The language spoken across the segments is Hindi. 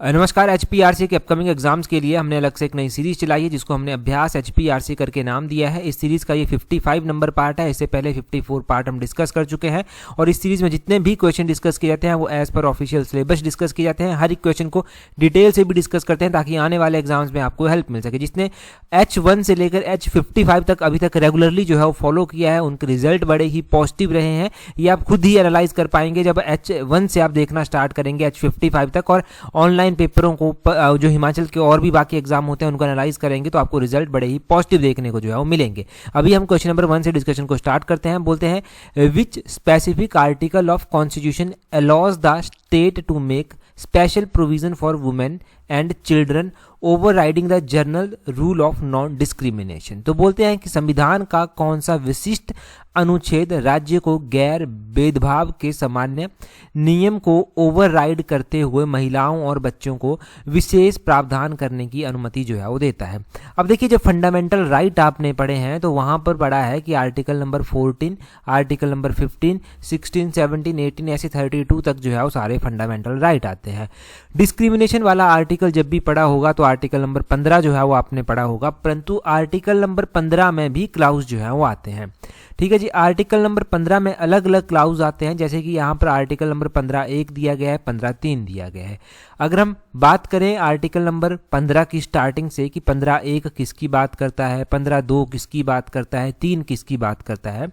नमस्कार। एचपीआरसी के अपकमिंग एग्जाम्स के लिए हमने अलग से एक नई सीरीज चलाई है जिसको हमने अभ्यास एचपीआरसी करके नाम दिया है। इस सीरीज का ये 55 नंबर पार्ट है। इससे पहले 54 पार्ट हम डिस्कस कर चुके हैं और इस सीरीज में जितने भी क्वेश्चन डिस्कस किए जाते हैं वो as per official syllabus discuss किए जाते हैं। हर एक क्वेश्चन को डिटेल से भी डिस्कस करते हैं ताकि आने वाले एग्जाम्स में आपको हेल्प मिल सके। जिसने H1 से लेकर H55 तक अभी तक रेगुलरली जो है वो फॉलो किया है उनके रिजल्ट बड़े ही पॉजिटिव रहे हैं। ये आप खुद ही एनालाइज कर पाएंगे जब H1 से आप देखना स्टार्ट करेंगे H55 तक, और ऑनलाइन पेपरों को जो हिमाचल के और भी बाकी एग्जाम होते हैं उनको एनालाइज करेंगे तो आपको रिजल्ट बड़े ही पॉजिटिव देखने को जो है वो मिलेंगे। अभी हम क्वेश्चन नंबर 1 से डिस्कशन को स्टार्ट करते हैं। बोलते हैं which specific article of constitution allows the state to make special provision for women and children overriding the general rule of non discrimination. तो बोलते हैं कि संविधान का कौन सा विशिष्ट अनुच्छेद राज्य को गैर भेदभाव के सामान्य नियम को ओवरराइड करते हुए महिलाओं और बच्चों को विशेष प्रावधान करने की अनुमति जो है वो देता है। अब देखिए, जब फंडामेंटल राइट आपने पढ़े हैं तो वहां पर पढ़ा है कि आर्टिकल नंबर 14, आर्टिकल नंबर 15, 16, 17, 18 ऐसे 32 तक जो है वो सारे फंडामेंटल राइट आते हैं। डिस्क्रिमिनेशन वाला आर्टिकल जब भी पढ़ा होगा तो आर्टिकल नंबर 15 जो है वो आपने पढ़ा होगा, परंतु आर्टिकल नंबर 15 में भी क्लाउज जो है वो आते हैं। ठीक है जी, आर्टिकल नंबर 15 में अलग अलग क्लाउज आते हैं, जैसे कि यहाँ पर आर्टिकल नंबर 15(1) दिया गया है, 15(3) दिया गया है। अगर हम बात करें आर्टिकल नंबर 15 की स्टार्टिंग से कि 15(1) किसकी बात करता है, 15(2) किसकी बात करता है, 3 किसकी बात करता है,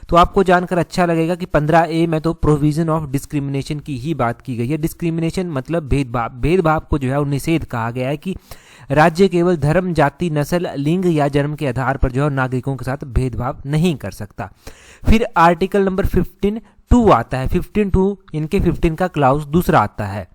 तो आपको जानकर अच्छा लगेगा कि 15(a) में तो प्रोविजन ऑफ डिस्क्रिमिनेशन की ही बात की गई है। डिस्क्रिमिनेशन मतलब भेदभाव। भेदभाव को जो है वो निषेध कहा गया है कि राज्य केवल धर्म, जाति, नस्ल, लिंग या जन्म के आधार पर जो है नागरिकों के साथ भेदभाव नहीं कर सकता। फिर आर्टिकल नंबर 15(2) आता है। 15(2) इनके 15 का क्लाउज दूसरा आता है।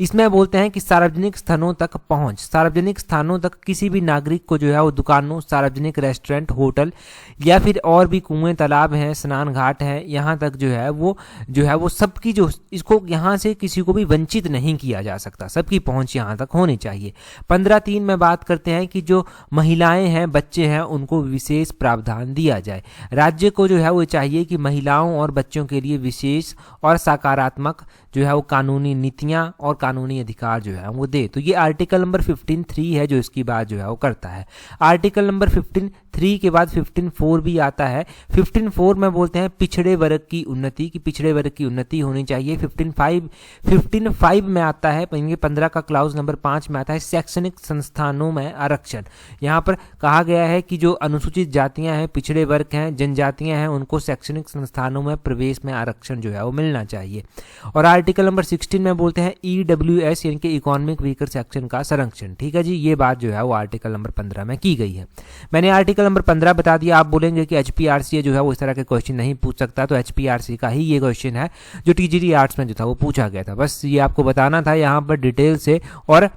इसमें बोलते हैं कि सार्वजनिक स्थानों तक पहुंच, सार्वजनिक स्थानों तक किसी भी नागरिक को जो है वो दुकानों, सार्वजनिक रेस्टोरेंट, होटल या फिर और भी कुएं, तालाब हैं, स्नान घाट हैं, यहाँ तक जो है वो सबकी जो इसको यहाँ से किसी को भी वंचित नहीं किया जा सकता, सबकी पहुंच यहाँ तक होनी चाहिए। 15(3) में बात करते हैं कि जो महिलाएं हैं, बच्चे हैं, उनको विशेष प्रावधान दिया जाए। राज्य को जो है वो चाहिए कि महिलाओं और बच्चों के लिए विशेष और सकारात्मक जो है वो कानूनी नीतियां और कानूनी अधिकार जो है वो दे। तो ये आर्टिकल नंबर 15(3) है जो इसकी बात जो है वो करता है। आर्टिकल नंबर 15(3) के बाद 15(4) भी आता है। 15(4) में बोलते हैं पिछड़े वर्ग की उन्नति, कि पिछड़े वर्ग की उन्नति होनी चाहिए। 15(5) में आता है, 15 का क्लाउज नंबर 5 में आता है शैक्षणिक संस्थानों में आरक्षण। यहाँ पर कहा गया है कि जो अनुसूचित जातियां हैं, पिछड़े वर्ग हैं, जनजातियां हैं, उनको शैक्षणिक संस्थानों में प्रवेश में आरक्षण जो है वो मिलना चाहिए। और आर्टिकल नंबर 16 में बोलते हैं EWS यानी कि इकोनॉमिक वीकर सेक्शन का संरक्षण। ठीक है जी, ये बात जो है वो आर्टिकल नंबर 15 में की गई है। मैंने आर्टिकल नंबर 15 बता दिया। आप बोलेंगे कि एचपीआरसी जो है वो इस तरह के क्वेश्चन नहीं पूछ सकता, तो एचपीआरसी का ही ये क्वेश्चन है जो टीजीटी आर्ट्स में जो था वो पूछा गया था। बस ये आपको बताना था यहाँ पर डिटेल से और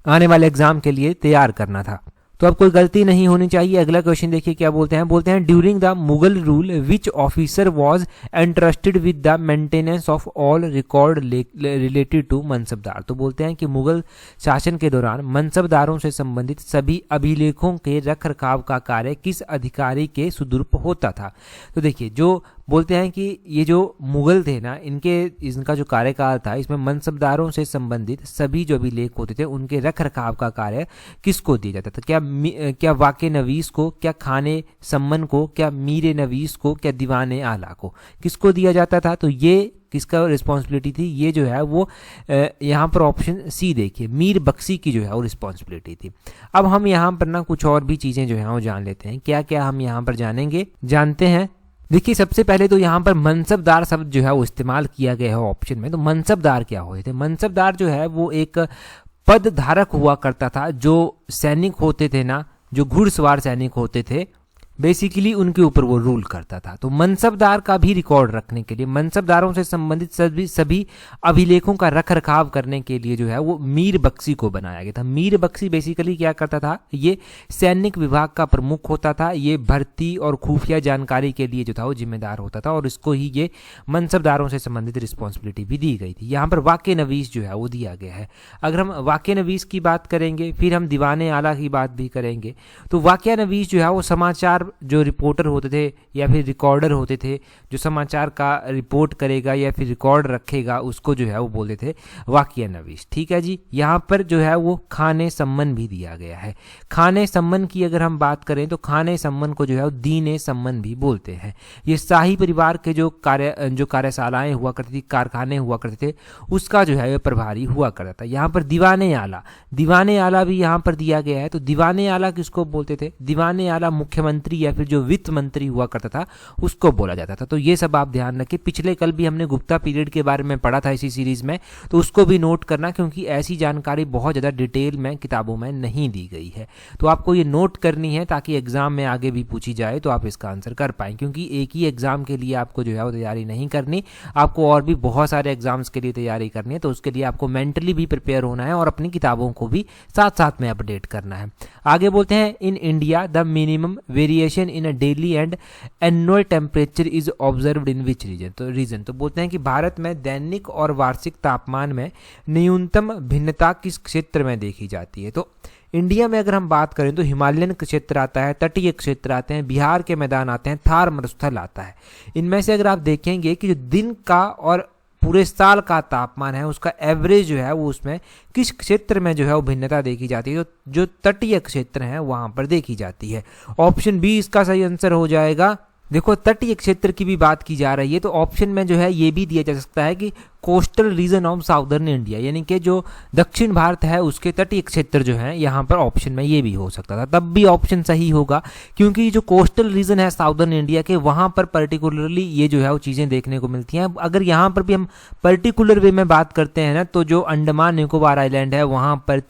आने वाले एग्जाम के लिए तैयार करना था, तो अब कोई गलती नहीं होनी चाहिए। अगला क्वेश्चन देखिए क्या बोलते हैं during the Mughal rule which officer was entrusted with the maintenance of all record related to mansabdar. तो बोलते हैं कि मुगल शासन के दौरान मनसबदारों से संबंधित सभी अभिलेखों के रख रखाव का कार्य किस अधिकारी के सुदूर होता था। तो देखिए, जो बोलते हैं कि ये जो मुगल थे ना, इनका जो कार्यकाल था, इसमें मनसबदारों से संबंधित सभी जो अभिलेख होते थे उनके रख रखाव का कार्य किसको दिया जाता था। क्या वाक़े नवीस को, क्या खाने सम्मन को, क्या मीर नवीस को, क्या दीवाने आला को, किसको दिया जाता था। तो ये किसका रिस्पॉन्सिबिलिटी थी, ये जो है वो यहाँ पर ऑप्शन सी देखिए, मीर बख्शी की जो है वो रिस्पॉन्सिबिलिटी थी। अब हम यहाँ पर ना कुछ और भी चीज़ें जो है वो जान लेते हैं। क्या क्या हम यहाँ पर जानते हैं। देखिए, सबसे पहले तो यहाँ पर मनसबदार शब्द जो है वो इस्तेमाल किया गया है ऑप्शन में। तो मनसबदार क्या होते थे? मनसबदार जो है वो एक पद धारक हुआ करता था। जो सैनिक होते थे ना, जो घुड़सवार सैनिक होते थे, बेसिकली उनके ऊपर वो रूल करता था। तो मनसबदार का भी रिकॉर्ड रखने के लिए, मनसबदारों से संबंधित सभी अभिलेखों का रख रखाव करने के लिए जो है वो मीर बख्शी को बनाया गया था। मीर बख्शी बेसिकली क्या करता था, ये सैनिक विभाग का प्रमुख होता था। ये भर्ती और खुफिया जानकारी के लिए जो था वो जिम्मेदार होता था और इसको ही ये मनसबदारों से संबंधित रिस्पॉन्सिबिलिटी भी दी गई थी। यहाँ पर वाक़े नवीस जो है वो दिया गया है। अगर हम वाक़े नवीस की बात करेंगे, फिर हम दीवाने आला की बात भी करेंगे। तो वाक़या नवीस जो है वो समाचार समाचार जो रिपोर्टर होते थे या फिर रिकॉर्डर होते थे, जो समाचार का रिपोर्ट करेगा या फिर रिकॉर्ड रखेगा, उसको जो है वो बोलते थे वाक्य नवीश। ठीक है जी। यहाँ पर जो है वो खाने सम्मन भी दिया गया है। खाने सम्मन की अगर हम बात करें तो खाने सम्मन को जो है वो दीने सम्मन भी बोलते हैं। ये शाही परिवार के जो कार्यशालाएं हुआ करती थी, कारखाने हुआ करते थे, उसका जो है वो प्रभारी हुआ करता था। यहाँ पर दीवाने आला भी यहाँ पर दिया गया है। तो दीवाने आला किसको बोलते थे? दीवाने आला मुख्यमंत्री या फिर जो वित्त मंत्री हुआ करता था उसको बोला जाता था। तो ये सब आप ध्यान रखें। पिछले कल भी हमने गुप्ता पीरियड के बारे में पढ़ा था इसी सीरीज में, तो उसको भी नोट करना, क्योंकि ऐसी जानकारी बहुत ज़्यादा डिटेल में किताबों में नहीं दी गई है। तो आपको ये नोट करनी है ताकि एग्जाम में आगे भी पूछी जाए तो आप इसका आंसर कर पाएँ, क्योंकि एक ही एग्जाम के लिए आपको जो है वो तैयारी नहीं करनी, आपको और भी बहुत सारे एग्जाम्स के लिए तैयारी करनी है। तो उसके लिए आपको मेंटली भी प्रिपेयर होना है और अपनी किताबों को भी साथ साथ में अपडेट करना है। आगे बोलते हैं, in India the minimum variation in a daily and annual temperature is observed in which region. तो बोलते हैं कि भारत में दैनिक और वार्षिक तापमान में न्यूनतम भिन्नता किस क्षेत्र में देखी जाती है? तो इंडिया में अगर हम बात करें तो हिमालयन क्षेत्र आता है, तटीय क्षेत्र आते हैं, बिहार के मैदान आते हैं, थार मरुस्थल आता है। इनमें से अगर आप देखेंगे कि जो दिन का और पूरे साल का तापमान है उसका एवरेज जो है वो उसमें किस क्षेत्र में जो है वो भिन्नता देखी जाती है? जो तटीय क्षेत्र है वहां पर देखी जाती है। ऑप्शन बी इसका सही आंसर हो जाएगा। देखो, तटीय क्षेत्र की भी बात की जा रही है तो ऑप्शन में जो है ये भी दिया जा सकता है कि coastal region of southern India, यानी कि जो दक्षिण भारत है उसके तटीय क्षेत्र जो है, यहाँ पर ऑप्शन में ये भी हो सकता था। तब भी ऑप्शन सही होगा, क्योंकि जो कोस्टल रीजन है साउदर्न इंडिया के, वहाँ पर पर्टिकुलरली ये जो है वो चीज़ें देखने को मिलती हैं। अगर यहाँ पर भी हम पर्टिकुलर वे में बात करते हैं ना, तो जो अंडमान निकोबार आइलैंड है वहाँ पर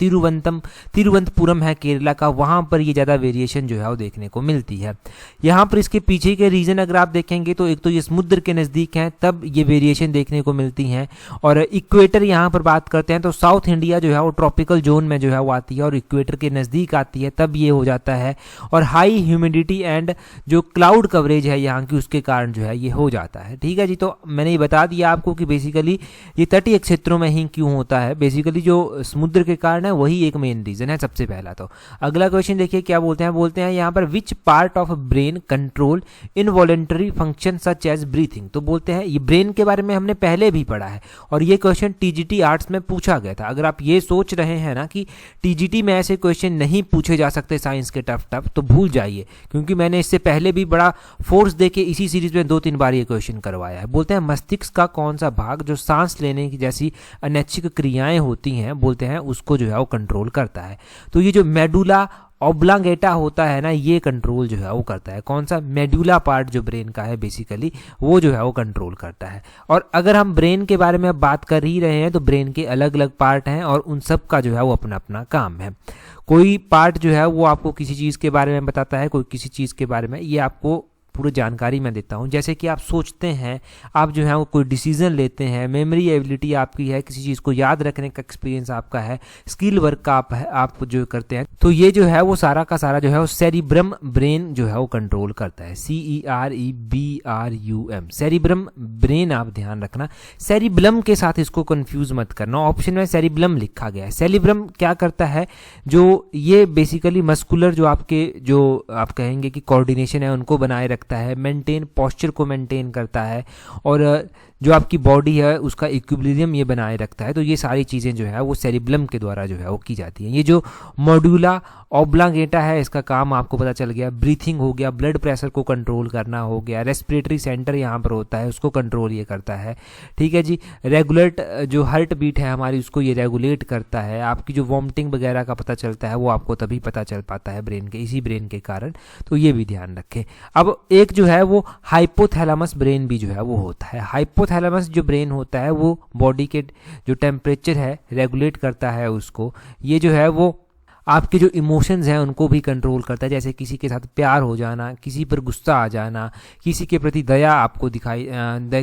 तिरुवनंतपुरम है केरला का, वहाँ पर ये ज़्यादा वेरिएशन जो है वो देखने को मिलती है। यहाँ पर इसके पीछे के रीजन अगर आप देखेंगे तो एक तो ये समुद्र के नज़दीक हैं, तब ये वेरिएशन देखने को मिलती हैं। और इक्वेटर यहाँ पर बात करते हैं तो साउथ इंडिया जो है वो ट्रॉपिकल जोन में जो है वो आती है और इक्वेटर के नज़दीक आती है, तब ये हो जाता है। और हाई ह्यूमिडिटी एंड जो क्लाउड कवरेज है यहाँ की, उसके कारण जो है ये हो जाता है। ठीक है जी। तो मैंने ये बता दिया आपको कि बेसिकली ये तटीय क्षेत्रों में ही क्यों होता है। बेसिकली जो समुद्र के कारण है वही एक मेन रीजन है सबसे पहला। तो अगला क्वेश्चन देखिए क्या बोलते हैं यहाँ पर, which part of brain control involuntary function such as breathing. तो बोलते हैं ये ब्रेन के बारे में हमने पहले भी पढ़ा है और ये क्वेश्चन टीजीटी आर्ट्स में पूछा गया था। अगर आप ये सोच रहे हैं ना कि टीजीटी में ऐसे क्वेश्चन नहीं पूछे जा सकते साइंस के टफ, तो भूल जाइए, क्योंकि मैंने इससे पहले भी बड़ा फोर्स देके इसी सीरीज में 2-3 बार ये क्वेश्चन करवाया है। बोलते हैं मस्तिष्क का कौन सा भाग जो सांस लेने की जैसी अनैच्छिक क्रियाएं होती हैं, बोलते हैं उसको जो है वो कंट्रोल करता है। तो ये जो मेडुला ऑब्लांगेटा होता है ना, ये कंट्रोल जो है वो करता है। कौन सा? मेडुला पार्ट जो ब्रेन का है बेसिकली, वो जो है वो कंट्रोल करता है। और अगर हम ब्रेन के बारे में बात कर ही रहे हैं तो ब्रेन के अलग अलग पार्ट हैं और उन सब का जो है वो अपना अपना काम है। कोई पार्ट जो है वो आपको किसी चीज़ के बारे में बताता है, कोई किसी चीज़ के बारे में। ये आपको पूरी जानकारी मैं देता हूँ। जैसे कि आप सोचते हैं, आप जो है वो कोई डिसीजन लेते हैं, मेमोरी एबिलिटी आपकी है, किसी चीज़ को याद रखने का एक्सपीरियंस आपका है, स्किल वर्क का आप जो करते हैं, तो ये जो है वो सारा का सारा जो है वो सेरिब्रम ब्रेन जो है वो कंट्रोल करता है। CEREBRUM, cerebrum brain. आप ध्यान रखना, सेरिब्लम के साथ इसको कंफ्यूज मत करना। ऑप्शन में सेरिब्लम लिखा गया है। सेरिब्रम क्या करता है? जो ये बेसिकली मस्कुलर जो आपके जो आप कहेंगे कि कोऑर्डिनेशन है उनको बनाए रखता है, मेंटेन पॉस्चर को मेंटेन करता है, और जो आपकी बॉडी है उसका इक्विलिब्रियम ये बनाए रखता है। तो ये सारी चीज़ें जो है वो सेरिब्लम के द्वारा जो है वो की जाती हैं। ये जो मॉड्यूला ऑब्लांगेटा है, इसका काम आपको पता चल गया। ब्रीथिंग हो गया, ब्लड प्रेशर को कंट्रोल करना हो गया, रेस्पिरेटरी सेंटर यहाँ पर होता है, उसको कंट्रोल ये करता है। ठीक है जी। रेगुलेट जो हार्ट बीट है हमारी, उसको ये रेगुलेट करता है। आपकी जो वॉमिटिंग वगैरह का पता चलता है वो आपको तभी पता चल पाता है ब्रेन के, इसी ब्रेन के कारण। तो ये भी ध्यान रखें। अब एक जो है वो हाइपोथैलेमस ब्रेन भी जो है वो होता है। हाइपोथैलेमस जो ब्रेन होता है वो बॉडी के जो टेम्परेचर है रेगुलेट करता है उसको। ये जो है वो आपके जो इमोशंस हैं उनको भी कंट्रोल करता है, जैसे किसी के साथ प्यार हो जाना, किसी पर गुस्सा आ जाना, किसी के प्रति दया आपको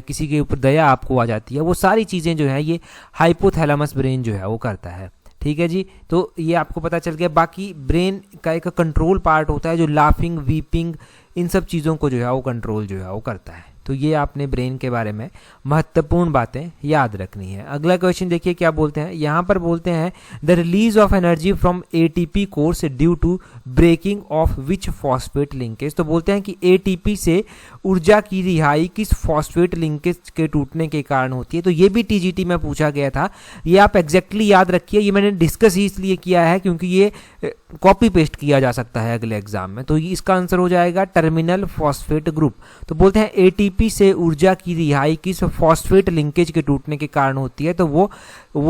किसी के ऊपर दया आपको आ जाती है। वो सारी चीज़ें जो है ये हाइपोथैलेमस ब्रेन जो है वो करता है। ठीक है जी। तो ये आपको पता चल गया। बाकी ब्रेन का एक कंट्रोल पार्ट होता है जो लाफिंग, वीपिंग, इन सब चीज़ों को जो है वो कंट्रोल जो है वो करता है। तो ये आपने ब्रेन के बारे में महत्वपूर्ण बातें याद रखनी है। अगला क्वेश्चन देखिए क्या बोलते हैं, यहाँ पर बोलते हैं the release of energy from ATP occurs due to breaking of which phosphate linkage. तो बोलते हैं कि एटीपी से ऊर्जा की रिहाई किस फॉस्फेट लिंकेज के टूटने के कारण होती है। तो ये भी टीजीटी में पूछा गया था, ये आप एग्जैक्टली याद रखिए। ये मैंने डिस्कस ही इसलिए किया है क्योंकि ये कॉपी पेस्ट किया जा सकता है अगले एग्जाम में। तो इसका आंसर हो जाएगा टर्मिनल फॉस्फेट ग्रुप। तो बोलते हैं एटीपी से ऊर्जा की रिहाई किस फॉस्फेट लिंकेज के टूटने के कारण होती है। तो वो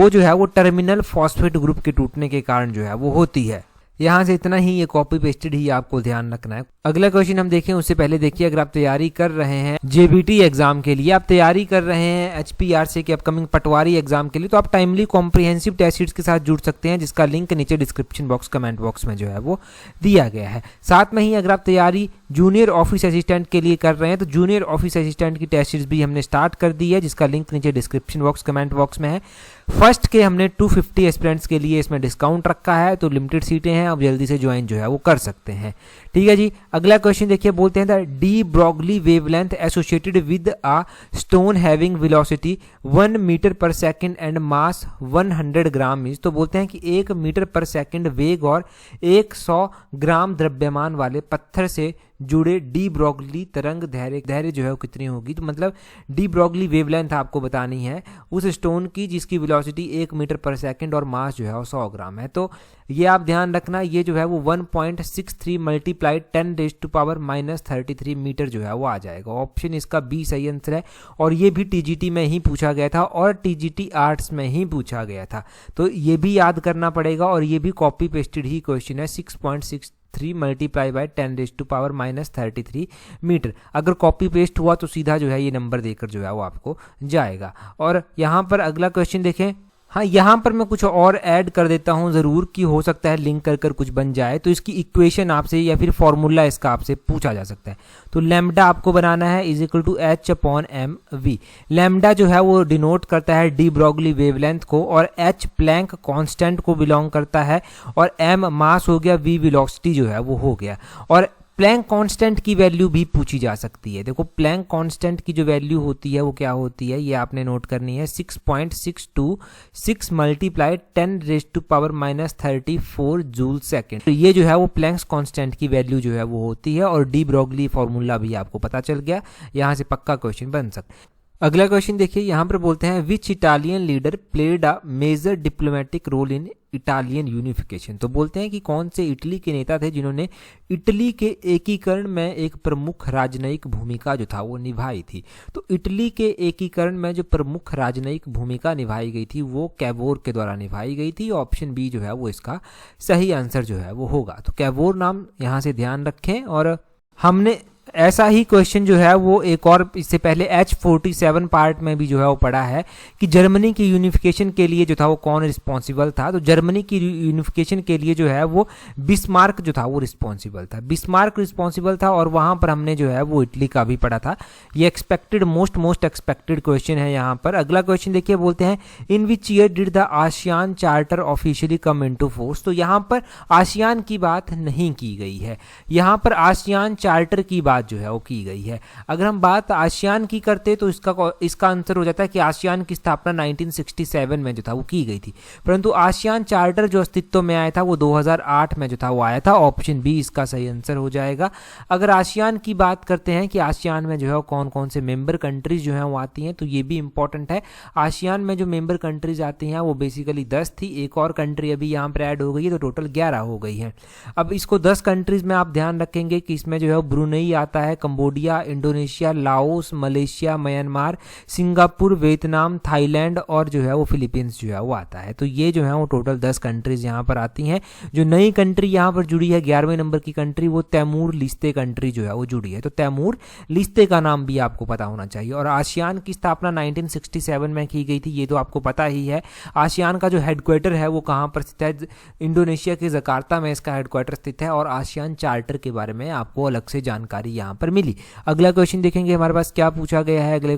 जो है वो टर्मिनल फॉस्फेट ग्रुप के टूटने के कारण जो है वो होती है। यहाँ से इतना ही, ये कॉपी पेस्टेड ही आपको ध्यान रखना है। अगला क्वेश्चन हम देखें उससे पहले देखिए, अगर आप तैयारी कर रहे हैं जेबीटी एग्जाम के लिए, आप तैयारी कर रहे हैं एचपीआरसी के अपकमिंग पटवारी एग्जाम के लिए, तो आप टाइमली कॉम्प्रिहेंसिव टेस्ट सीरीज के साथ जुड़ सकते हैं, जिसका लिंक नीचे डिस्क्रिप्शन बॉक्स कमेंट बॉक्स में जो है वो दिया गया है। साथ में ही अगर आप तैयारी जूनियर ऑफिस असिस्टेंट के लिए कर रहे हैं तो जूनियर ऑफिस असिस्टेंट की टेस्ट सीरीज भी हमने स्टार्ट कर दी है, जिसका लिंक नीचे डिस्क्रिप्शन बॉक्स कमेंट बॉक्स में है। फर्स्ट के हमने 250 एस्पिरेंट्स के लिए इसमें डिस्काउंट रखा है, तो लिमिटेड सीटें हैं, अब जल्दी से ज्वाइन जो है वो कर सकते हैं। ठीक है जी। अगला क्वेश्चन देखिए, बोलते हैं the de Broglie wavelength associated with a stone having velocity 1 metre per second and mass 100 gram is. तो बोलते हैं कि 1 मीटर पर सेकंड वेग और 100 ग्राम द्रव्यमान वाले पत्थर से जुड़े डी ब्रॉगली तरंग धैर्य जो है वो कितनी होगी। तो मतलब डी ब्रॉगली वेवलेंथ आपको बतानी है उस स्टोन की जिसकी वेलोसिटी 1 मीटर पर सेकंड और मास जो है वो 100 ग्राम है। तो ये आप ध्यान रखना, ये जो है वो 1.63 मल्टीप्लाइड 10⁻³ मीटर जो है वो आ जाएगा। ऑप्शन इसका बी सही आंसर है, और ये भी टीजीटी में ही पूछा गया था और टीजीटी आर्ट्स में ही पूछा गया था, तो ये भी याद करना पड़ेगा। और ये भी कॉपी पेस्टेड ही क्वेश्चन है, 6.63 मल्टीप्लाई बाय 10⁻³ मीटर। अगर कॉपी पेस्ट हुआ तो सीधा जो है ये नंबर देकर जो है वो आपको जाएगा। और यहाँ पर अगला क्वेश्चन देखें, हाँ यहाँ पर मैं कुछ और ऐड कर देता हूँ ज़रूर, कि हो सकता है लिंक कर कुछ बन जाए, तो इसकी इक्वेशन आपसे या फिर फॉर्मूला इसका आपसे पूछा जा सकता है। तो लैम्डा आपको बनाना है =H/mv। लैम्डा जो है वो डिनोट करता है डी ब्रॉगली वेवलेंथ को, और H प्लैंक कांस्टेंट को बिलोंग करता है, और m मास हो गया, v वेलोसिटी जो है वो हो गया। और प्लैंक कांस्टेंट की वैल्यू भी पूछी जा सकती है। देखो प्लैंक कांस्टेंट की जो वैल्यू होती है वो क्या होती है, ये आपने नोट करनी है, 6.626 मल्टीप्लाई 10⁻³ जूल सेकेंड। तो ये जो है वो प्लैंक्स कांस्टेंट की वैल्यू जो है वो होती है, और डी ब्रॉगली फॉर्मूला भी आपको पता चल गया, यहाँ से पक्का क्वेश्चन बन सकता है। अगला क्वेश्चन देखिए, यहाँ पर बोलते हैं which Italian leader played a major diplomatic role in Italian unification. तो बोलते हैं कि कौन से इटली के नेता थे जिन्होंने इटली के एकीकरण में एक प्रमुख राजनयिक भूमिका जो था वो निभाई थी। तो इटली के एकीकरण में जो प्रमुख राजनयिक भूमिका निभाई गई थी वो कैवोर के द्वारा निभाई गई थी। ऑप्शन बी जो है वो इसका सही आंसर जो है वो होगा। तो कैवोर नाम यहाँ से ध्यान रखें। और हमने ऐसा ही क्वेश्चन जो है वो एक और इससे पहले H47 पार्ट में भी जो है वो पढ़ा है कि जर्मनी की यूनिफिकेशन के लिए जो था वो कौन रिस्पॉन्सिबल था। तो जर्मनी की यूनिफिकेशन के लिए जो है वो बिस्मार्क जो था वो रिस्पॉन्सिबल था, बिस्मार्क रिस्पॉन्सिबल था। और वहाँ पर हमने जो है वो इटली का भी पढ़ा था। ये एक्सपेक्टेड मोस्ट एक्सपेक्टेड क्वेश्चन है यहाँ पर। अगला क्वेश्चन देखिए, बोलते हैं in which year did the ASEAN charter officially come into force. तो यहाँ पर आसियान की बात नहीं की गई है, यहाँ पर आसियान चार्टर की बात जो है वो की गई है। अगर हम बात आसियान की करते तो इसका आंसर हो जाता है कि आसियान की स्थापना 1967 में जो था वो की गई थी, परंतु आसियान चार्टर जो अस्तित्व में आया था वो 2008 में जो था वो आया था। ऑप्शन बी इसका सही आंसर हो जाएगा। अगर आसियान की बात करते हैं कि आसियान में जो है कौन कौन से मेंबर कंट्रीज जो है वो आती हैं, तो ये भी इंपॉर्टेंट है। आसियान में जो मेंबर कंट्रीज आती हैं वो बेसिकली 10 थी, एक और कंट्री अभी यहाँ पर ऐड हो गई है, तो टोटल 11 हो गई है। अब इसको 10 कंट्रीज में आप ध्यान रखेंगे कि इसमें जो है ब्रुनेई आता है, Cambodia, Indonesia, Laos, Malaysia, Myanmar, Singapore, Vietnam, Thailand और जो है वो फिलीपींस जो है वो आता है। तो ये जो है वो टोटल 10 कंट्रीज यहाँ पर आती हैं। जो नई कंट्री यहाँ पर जुड़ी है 11वें नंबर की कंट्री, वो तैमूर लिस्ते कंट्री जो है वो जुड़ी है। तो तैमूर लिस्ते का नाम भी आपको पता होना चाहिए। और आसियान की स्थापना 1967 में की गई थी, ये तो आपको पता ही है। आसियान का जो हेडक्वार्टर है वो कहाँ पर स्थित है, इंडोनेशिया के जकार्ता में इसका हेडक्वार्टर स्थित है। और आसियान चार्टर के बारे में आपको अलग से जानकारी यहाँ पर मिली। अगला क्वेश्चन देखेंगे हमारे पास क्या पूछा गया है अगले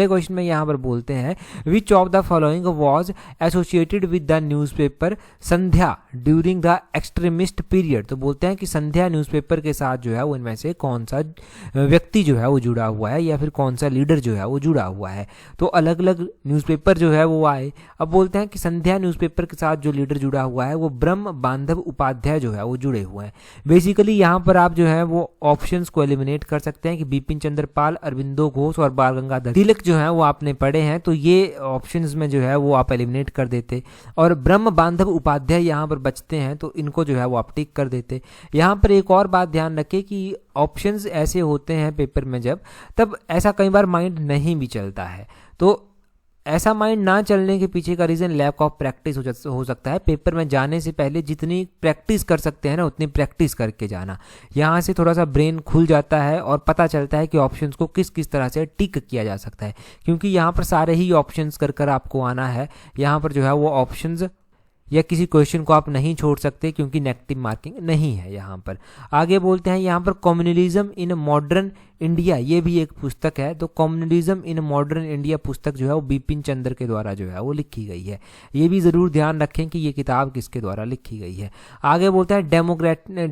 क्वेश्चन में यहाँ पर बोलते हैं which of the following was associated with the newspaper Sandhya during the extremist period. तो बोलते हैं कि संध्या न्यूज़पेपर के साथ जो है वो इनमें से कौन सा व्यक्ति जो है वो जुड़ा हुआ है या फिर कौन सा लीडर जो है वो जुड़ा हुआ है। तो अलग अलग न्यूज़पेपर जो है वो आए। अब बोलते हैं कि संध्या न्यूज़पेपर के साथ जो लीडर जुड़ा हुआ है वो ब्रह्म बांधव उपाध्याय जो है वो जुड़े हुए हैं। बेसिकली यहाँ पर आप जो है वो ऑप्शंस को एलिमिनेट कर सकते हैं कि बिपिन चंद्र पाल, अरविंदो घोष और बाल गंगाधर तिलक जो है वो आपने पढ़े हैं, तो ये ऑप्शंस में जो है वो आप एलिमिनेट कर देते और ब्रह्म बांधव उपाध्याय यहाँ पर बचते हैं तो इनको जो है वो आप टिक कर देते। यहाँ पर एक और बात ध्यान रखें कि ऑप्शंस ऐसे होते हैं पेपर में जब तब ऐसा कई बार माइंड नहीं भी चलता है। तो ऐसा माइंड ना चलने के पीछे का रीज़न लैक ऑफ प्रैक्टिस हो सकता है। पेपर में जाने से पहले जितनी प्रैक्टिस कर सकते हैं ना उतनी प्रैक्टिस करके जाना, यहाँ से थोड़ा सा ब्रेन खुल जाता है और पता चलता है कि ऑप्शंस को किस किस तरह से टिक किया जा सकता है, क्योंकि यहाँ पर सारे ही ऑप्शंस कर आपको आना है। यहाँ पर जो है वो ऑप्शंस या किसी क्वेश्चन को आप नहीं छोड़ सकते क्योंकि नेगेटिव मार्किंग नहीं है यहाँ पर। आगे बोलते हैं यहाँ पर कम्युनलिज्म इन मॉडर्न इंडिया, ये भी एक पुस्तक है। तो कम्युनलिज्म इन मॉडर्न इंडिया पुस्तक जो है वो बिपिन चंद्र के द्वारा जो है वो लिखी गई है। ये भी ज़रूर ध्यान रखें कि ये किताब किसके द्वारा लिखी गई है। आगे बोलते हैं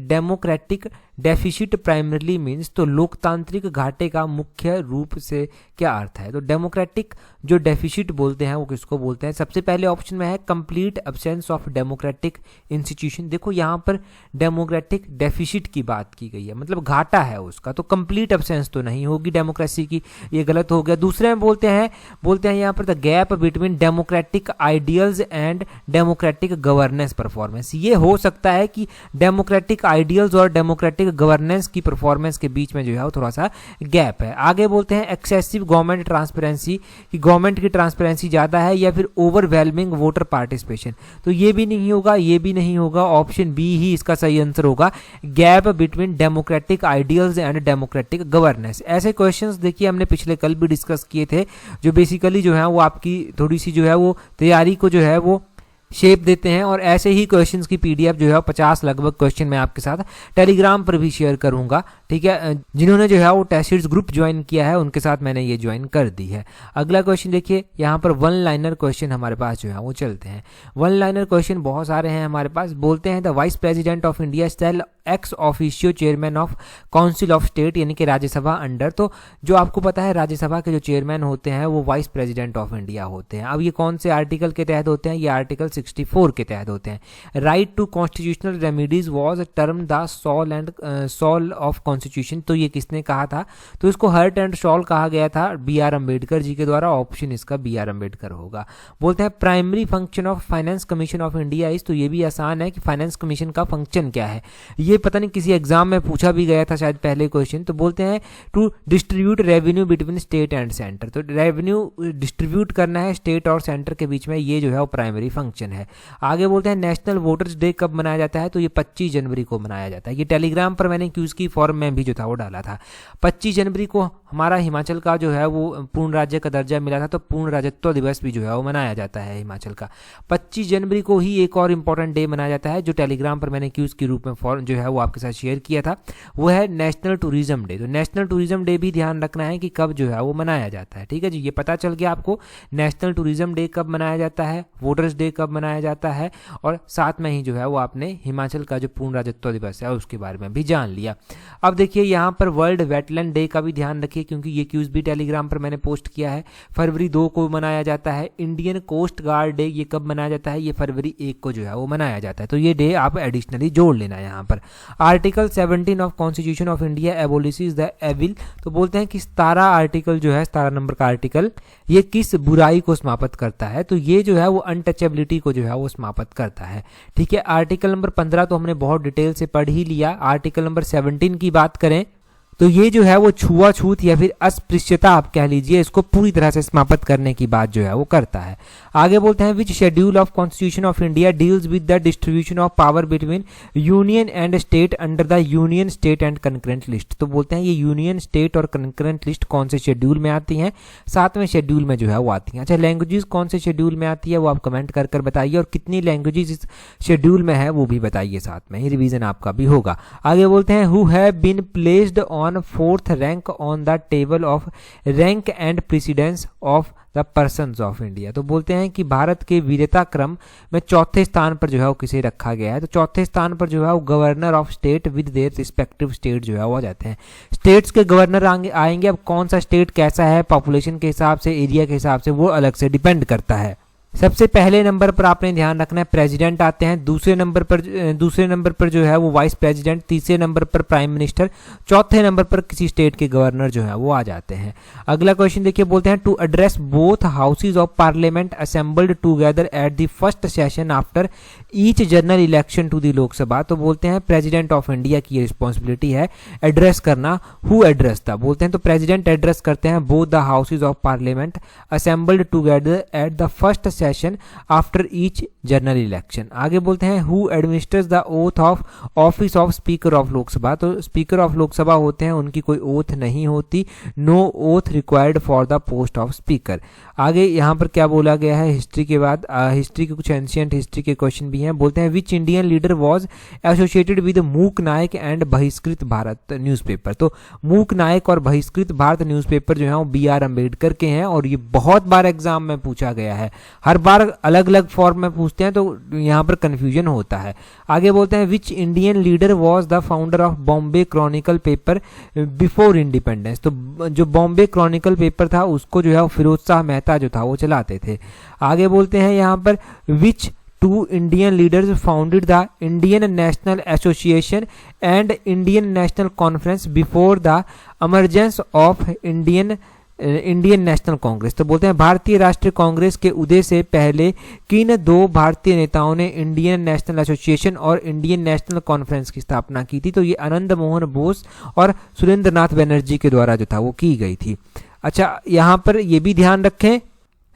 डेमोक्रेटिक डेफिसिट प्राइमरली मीन्स, तो लोकतांत्रिक घाटे का मुख्य रूप से क्या अर्थ है। तो डेमोक्रेटिक जो डेफिसिट बोलते हैं वो किसको बोलते हैं। सबसे पहले ऑप्शन में है complete absence of democratic institution. देखो यहाँ पर डेमोक्रेटिक डेफिसिट की बात की गई है, मतलब घाटा है उसका, तो कंप्लीट एब्सेंस तो नहीं होगी डेमोक्रेसी की, ये गलत हो गया। दूसरे में बोलते हैं यहाँ पर the gap between democratic ideals and democratic governance performance. ये हो सकता है कि डेमोक्रेटिक आइडियल्स और डेमोक्रेटिक गवर्नेंस की परफॉर्मेंस के बीच में जो है वो थोड़ा सा गैप है। आगे बोलते हैं एक्सेसिव गवर्नमेंट ट्रांसपेरेंसी, कि गवर्नमेंट की ट्रांसपेरेंसी ज़्यादा है या फिर ओवरवेलमिंग वोटर पार्टिसिपेशन। तो ये भी नहीं होगा, ये भी नहीं होगा, ऑप्शन बी ही इसका सही आंसर होगा, gap between democratic ideals and democratic governance. ऐसे क्वेश्चंस देखिए हमने पिछले कल भी डिस्कस किए थे, जो बेसिकली जो है वो आपकी थोड़ी सी जो है वो तैयारी को जो है वो शेप देते हैं। और ऐसे ही क्वेश्चंस की पीडीएफ जो है 50 लगभग क्वेश्चन मैं आपके साथ टेलीग्राम पर भी शेयर करूंगा, ठीक है। जिन्होंने जो है वो टेस्ट सीरीज ग्रुप ज्वाइन किया है उनके साथ मैंने ये ज्वाइन कर दी है। अगला क्वेश्चन देखिए, यहाँ पर वन लाइनर क्वेश्चन हमारे पास जो है वो चलते हैं। वन लाइनर क्वेश्चन बहुत सारे हैं हमारे पास। बोलते हैं the vice president of India shall ex officio chairman of council of state, यानी कि राज्यसभा अंडर। तो जो आपको पता है राज्यसभा के जो चेयरमैन होते हैं वो वाइस प्रेसिडेंट ऑफ इंडिया होते हैं। अब ये कौन से आर्टिकल के तहत होते हैं, ये आर्टिकल 64 के तहत होते हैं। Right to constitutional remedies was term the soul of constitution. तो ये किसने कहा था, तो इसको हर्ट एंड सोल कहा गया था बी.आर. अम्बेडकर जी के द्वारा। ऑप्शन इसका बी.आर. अम्बेडकर होगा। बोलते हैं primary function of finance commission of India is, तो ये भी आसान है कि फाइनेंस कमीशन का फंक्शन क्या है। ये पता नहीं किसी एग्जाम में पूछा भी गया था शायद पहले क्वेश्चन। तो बोलते हैं to distribute revenue between state and centre. तो रेवेन्यू डिस्ट्रीब्यूट करना है स्टेट और सेंटर के बीच में, ये जो है वो प्राइमरी फंक्शन है। आगे बोलते हैं नेशनल वोटर्स डे कब मनाया जाता है, तो ये 25 जनवरी को मनाया जाता है। ये टेलीग्राम पर मैंने क्यूज की फॉर्म में भी जो था वो डाला था। 25 जनवरी को हमारा हिमाचल का जो है वो पूर्ण राज्य का दर्जा मिला था, तो पूर्ण राज्यत्व दिवस भी जो है वो मनाया जाता है हिमाचल का। 25 जनवरी को ही एक और इंपॉर्टेंट डे मनाया जाता है जो टेलीग्राम पर मैंने क्यूज के रूप में फॉर्म जो है वो आपके साथ शेयर किया था, वो है नेशनल टूरिज्म डे। तो नेशनल टूरिज्म डे भी ध्यान रखना है कि कब जो है वो मनाया जाता है, ठीक है जी। ये पता चल गया आपको नेशनल टूरिज्म डे कब मनाया जाता है, वोटर्स डे कब मनाया जाता है, और साथ में ही जो है वो आपने हिमाचल का जो पूर्ण राज्यत्व दिवस है उसके बारे में भी जान लिया। अब देखिए यहाँ पर वर्ल्ड वेटलैंड डे का भी ध्यान रखिए, क्योंकि ये क्यूज भी टेलीग्राम पर मैंने पोस्ट किया है। फरवरी 2 को मनाया जाता है। इंडियन कोस्ट गार्ड डे ये कब मनाया जाता है, ये फरवरी 1 को जो है वो मनाया जाता है। तो ये डे आप एडिशनली जोड़ लेना है यहाँ पर। Article 17 of constitution of India abolishes the evil. तो बोलते हैं कि 17 आर्टिकल जो है 17 नंबर का आर्टिकल ये किस बुराई को समाप्त करता है, तो ये जो है वो अनटचेबिलिटी को जो है वो समाप्त करता है, ठीक है। आर्टिकल नंबर 15 तो हमने बहुत डिटेल से पढ़ ही लिया। आर्टिकल नंबर 17 की बात करें तो ये जो है वो छुआछूत या फिर अस्पृश्यता आप कह लीजिए, इसको पूरी तरह से समाप्त करने की बात जो है वो करता है। आगे बोलते हैं which schedule of constitution of India deals with the distribution of power between union and state under the union state and concurrent list. तो बोलते हैं ये यूनियन स्टेट और कंकरेंट लिस्ट कौन से शेड्यूल में आती हैं, 7वें शेड्यूल में जो है वो आती हैं। अच्छा, लैंग्वेजेस कौन से शेड्यूल में आती है वो आप कमेंट कर बताइए, और कितनी लैंग्वेजेस इस शेड्यूल में है वो भी बताइए, साथ में ही रिवीजन आपका भी होगा। आगे बोलते हैं who have been placed on 4th rank on the table of rank and precedence of the persons of India. तो बोलते हैं कि भारत के वीरता क्रम में चौथे स्थान पर जो है वो किसे रखा गया है, तो चौथे स्थान पर जो है वो governor of state with their respective state जो है वो आ जाते हैं। स्टेट्स के गवर्नर आएंगे, अब कौन सा स्टेट कैसा है पॉपुलेशन के हिसाब से, एरिया के हिसाब से, वो अलग से डिपेंड करता है। सबसे पहले नंबर पर आपने ध्यान रखना है प्रेसिडेंट आते हैं, दूसरे नंबर पर जो है वो वाइस प्रेसिडेंट, तीसरे नंबर पर प्राइम मिनिस्टर, चौथे नंबर पर किसी स्टेट के गवर्नर जो है वो आ जाते हैं। अगला क्वेश्चन देखिए, बोलते हैं to address both houses of parliament assembled together at the first session after each general election to the Lok Sabha. तो बोलते हैं प्रेसिडेंट ऑफ इंडिया की रिस्पॉन्सिबिलिटी है एड्रेस करना। हु एड्रेस था, बोलते हैं तो प्रेसिडेंट एड्रेस करते हैं both the houses of parliament assembled together at the first session after each general election. आगे बोलते हैं who administers the oath of office of speaker of Lok Sabha. तो स्पीकर ऑफ लोकसभा होते हैं, उनकी कोई ओथ नहीं होती, no oath required for the post of speaker. आगे यहाँ पर क्या बोला गया है हिस्ट्री के बाद, हिस्ट्री के कुछ एंशियंट हिस्ट्री के क्वेश्चन भी हैं। बोलते हैं which Indian leader was associated with मूक नायक एंड बहिष्कृत भारत न्यूज़पेपर। तो मूक नायक और बहिष्कृत भारत न्यूज़पेपर जो है वो B.R. अम्बेडकर के हैं, और ये बहुत बार एग्जाम में पूछा गया है, हर बार अलग अलग फॉर्म में पूछते हैं, तो यहाँ पर कंफ्यूजन होता है। आगे बोलते हैं which Indian leader was the founder of Bombay Chronicle paper before independence. तो जो बॉम्बे क्रॉनिकल पेपर था उसको जो है वो फिरोज शाह मेहता जो था वो चलाते थे। आगे बोलते हैं यहाँ पर which two Indian leaders founded the Indian National Association and Indian National Conference before the emergence of Indian National Congress. तो बोलते हैं भारतीय राष्ट्रीय कांग्रेस के उदय से पहले किन दो भारतीय नेताओं ने इंडियन नेशनल एसोसिएशन और इंडियन नेशनल कॉन्फ्रेंस की स्थापना की थी। तो ये आनंद मोहन बोस और सुरेंद्र नाथ बनर्जी के द्वारा जो था वो की गई थी। अच्छा, यहाँ पर ये भी ध्यान रखें,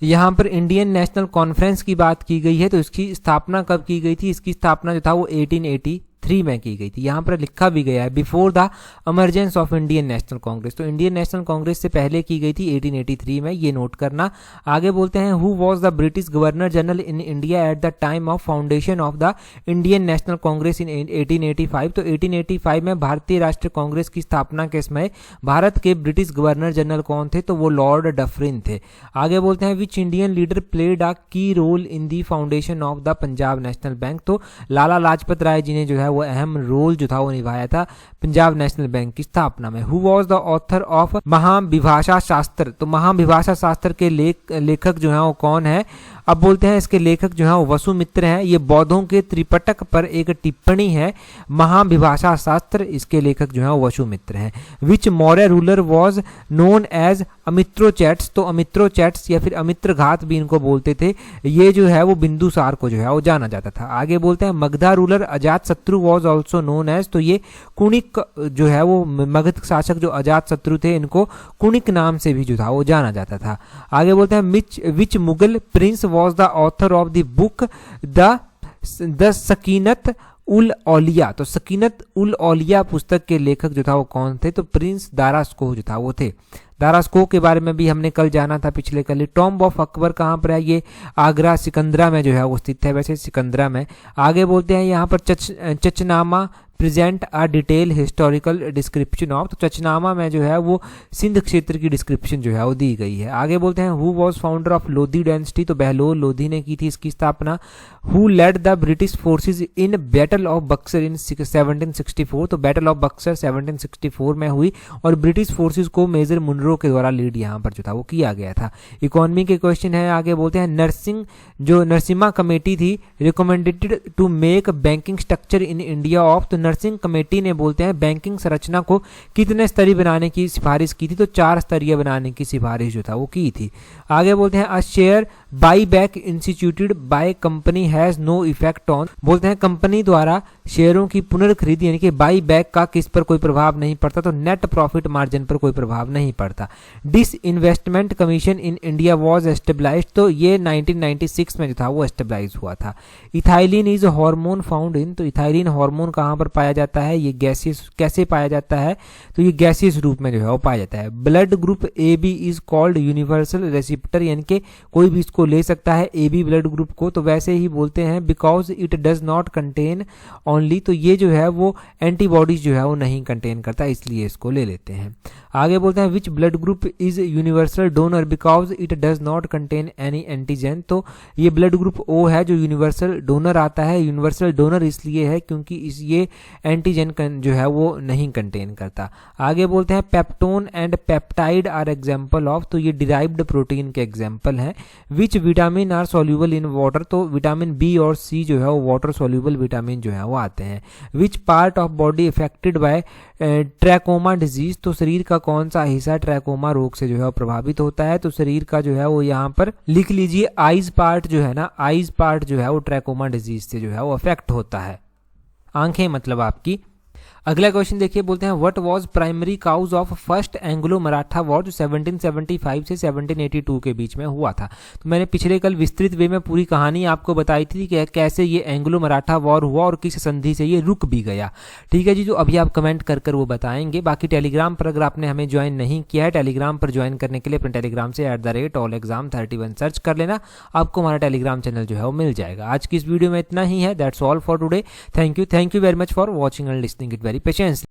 यहाँ पर इंडियन नेशनल कॉन्फ्रेंस की बात की गई है, तो इसकी स्थापना कब की गई थी? इसकी स्थापना जो था वो 1883 में की गई थी। यहाँ पर लिखा भी गया है before the emergence of Indian National Congress. तो इंडियन नेशनल कांग्रेस से पहले की गई थी 1883 में, ये नोट करना। आगे बोलते हैं who was the British governor general in India at the time of foundation of the Indian National Congress in 1885। तो 1885 में भारतीय राष्ट्रीय कांग्रेस की स्थापना के समय भारत के ब्रिटिश गवर्नर जनरल कौन थे? तो वो लॉर्ड डफरिन थे। आगे बोलते हैं which Indian leader played a key role in the foundation of the Punjab National Bank. तो लाला लाजपत राय जी ने जो है वो अहम रोल जो था वो निभाया था पंजाब नेशनल बैंक की स्थापना में। Who was the author of Mahavibhasha Shastra. तो महाविभाषा शास्त्र के लेखक जो है वो कौन है? अब बोलते हैं इसके लेखक जो है वो वसुमित्र हैं। ये बौद्धों के त्रिपिटक पर एक टिप्पणी है महाविभाषा शास्त्र, इसके लेखक जो है वो वसुमित्र हैं। Which Maurya ruler was known as Amitrochates. तो अमित्रोचैट्स या फिर अमित्रघात भी इनको बोलते थे, ये जो है वो बिंदुसार को जो है वो जाना जाता था। आगे बोलते हैं मगधा रूलर अजात शत्रु वाज आल्सो नोन एज। तो ये कुणिक जो है वो मगध शासक जो अजात शत्रु थे, इनको कुणिक नाम से भी जो था वो जाना जाता था। आगे बोलते हैं विच Mughal prince was the author of the book the Sakinat ul Auliya. तो सकीनत उल औलिया पुस्तक के लेखक जो था वो कौन थे? तो प्रिंस दारास्कोह जो था वो थे। दारास्कोह के बारे में भी हमने कल जाना था पिछले कल। टॉम्ब ऑफ अकबर कहाँ पर है? ये आगरा सिकंदरा में जो है वो स्थित है, वैसे सिकंदरा में। आगे बोलते हैं यहाँ पर Chachnama present a detail historical description of. तो चचनामा में जो है वो सिंध क्षेत्र की डिस्क्रिप्शन जो है वो दी गई है। आगे बोलते हैं who was founder of Lodi dynasty. तो बहलोल लोधी ने की थी इसकी स्थापना। Who led the British forces in battle of Buxar in 1764। तो बैटल ऑफ बक्सर 1764 में हुई और ब्रिटिश फोर्सेस को मेजर मुनरो के द्वारा लीड यहाँ पर जो था वो किया गया था। इकोनॉमी के क्वेश्चन है। आगे बोलते हैं नरसिम्हा कमेटी थी recommended to make banking structure in India off. तो नर्सिंग कमेटी ने बोलते हैं बैंकिंग संरचना को कितने स्तरीय बनाने की सिफारिश की थी? तो 4 स्तरीय बनाने की सिफारिश जो था वो की थी। आगे बोलते हैं a share buy back instituted by company has no effect on. बोलते हैं कंपनी द्वारा शेयरों की पुनर्खरीद यानी कि बाई बैक का किस पर कोई प्रभाव नहीं पड़ता? तो नेट प्रॉफिट मार्जिन पर कोई प्रभाव नहीं पड़ता। Disinvestment commission in India was established. तो ये 1996 में जो था वो एस्टेब्लाइज हुआ था। Ethylene is hormone found in. तो इथाइलिन हार्मोन कहाँ पर पाया जाता है, ये गैसियस कैसे पाया जाता है, तो ये गैसियस रूप में जो है वो पाया जाता है। Blood group A B is called universal receptor, यानी कि कोई भी इसको ले सकता है ए बी ब्लड ग्रुप को, तो वैसे ही बोलते हैं because it does not contain only, तो ये जो है वो एंटीबॉडीज जो है वो नहीं कंटेन करता, इसलिए इसको ले लेते हैं। आगे बोलते हैं which blood group is universal donor because it does not contain any antigen, तो ये ब्लड ग्रुप ओ है जो यूनिवर्सल डोनर आता है। यूनिवर्सल डोनर इसलिए है क्योंकि ये एंटीजन जो है वो नहीं कंटेन करता। आगे बोलते हैं peptone and peptide are example of, तो ये डिराइव्ड प्रोटीन के एग्जाम्पल हैं। Which vitamin are soluble in water, तो विटामिन बी और सी जो है वो वाटर सॉल्यूबल विटामिन जो है वो आते हैं। विच part of body affected by trachoma disease, तो शरीर का कौन सा हिस्सा ट्रैकोमा रोग से जो है वो प्रभावित होता है, तो शरीर का जो है वो यहाँ पर लिख लीजिए आईज पार्ट जो है ना, आईज पार्ट जो है वो ट्रैकोमा डिजीज से जो है वो अफेक्ट होता है, आंखें मतलब आपकी। अगला क्वेश्चन देखिए, बोलते हैं what was primary cause of first Anglo Maratha war, जो 1775 से 1782 के बीच में हुआ था। तो मैंने पिछले कल विस्तृत वे में पूरी कहानी आपको बताई थी कि कैसे ये एंग्लो मराठा वॉर हुआ और किस संधि से ये रुक भी गया। ठीक है जी, जो अभी आप कमेंट कर कर वो बताएंगे। बाकी टेलीग्राम पर अगर आपने हमें ज्वाइन नहीं किया है, टेलीग्राम पर ज्वाइन करने के लिए अपने टेलीग्राम से @allexam31 सर्च कर लेना, आपको हमारा टेलीग्राम चैनल जो है वो मिल जाएगा। आज की इस वीडियो में इतना ही है, that's all for today. Thank you very much for watching and listening it very patiently।